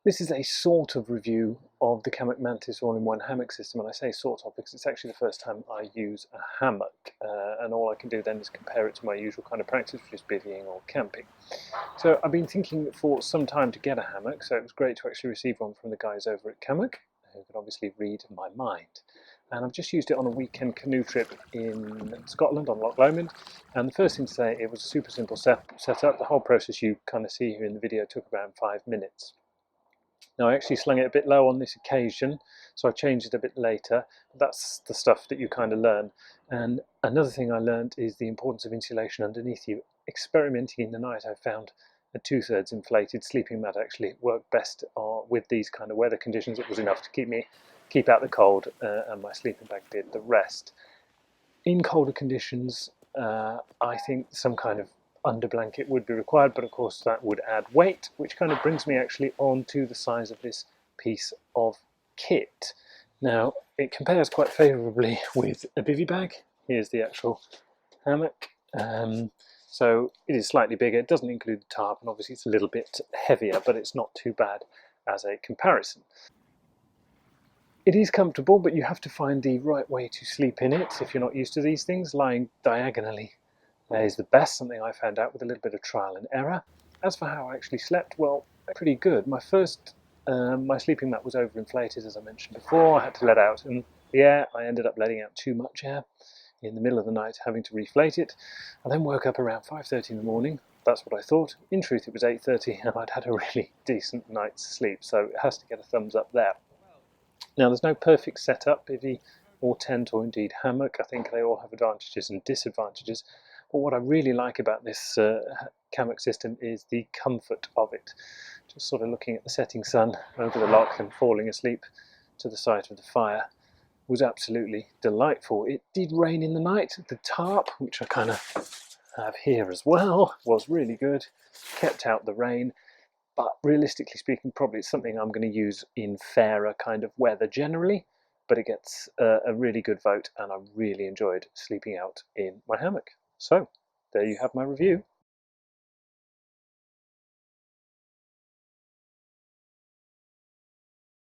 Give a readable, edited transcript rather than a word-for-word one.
This is a sort of review of the Kammok Mantis all-in-one hammock system, and I say sort of because it's actually the first time I use a hammock, and all I can do then is compare it to my usual kind of practice, which is bivvying or camping. So I've been thinking for some time to get a hammock, so it was great to actually receive one from the guys over at Kammok, who could obviously read my mind. And I've just used it on a weekend canoe trip in Scotland on Loch Lomond, and the first thing to say, it was a super simple setup. The whole process you kind of see here in the video took around 5 minutes. Now I actually slung it a bit low on this occasion, so I changed it a bit later. That's the stuff that you kind of learn. And another thing I learned is the importance of insulation underneath you. Experimenting in the night, I found a 2/3 inflated sleeping mat actually worked best with these kind of weather conditions. It was enough to keep out the cold, and my sleeping bag did the rest. In colder conditions, I think some kind of under blanket would be required, but of course that would add weight, which kind of brings me actually on to the size of this piece of kit. Now, it compares quite favourably with a bivy bag. Here's the actual hammock. So it is slightly bigger, it doesn't include the tarp, and obviously it's a little bit heavier, but it's not too bad as a comparison. It is comfortable, but you have to find the right way to sleep in it if you're not used to these things. Lying diagonally is the best, something I found out with a little bit of trial and error. As for how I actually slept, well, pretty good. My sleeping mat was overinflated, as I mentioned before. I had to let out the air. I ended up letting out too much air in the middle of the night, having to reflate it. I then woke up around 5:30 in the morning. That's what I thought. In truth, it was 8:30, and I'd had a really decent night's sleep, so it has to get a thumbs up there. Now, there's no perfect setup, bivvy or tent or indeed hammock. I think they all have advantages and disadvantages. But what I really like about this Kammok system is the comfort of it. Just sort of looking at the setting sun over the loch and falling asleep to the sight of the fire was absolutely delightful. It did rain in the night. The tarp, which I kind of have here as well, was really good. Kept out the rain. But realistically speaking, probably it's something I'm going to use in fairer kind of weather generally, but it gets a really good vote, and I really enjoyed sleeping out in my hammock. So there you have my review.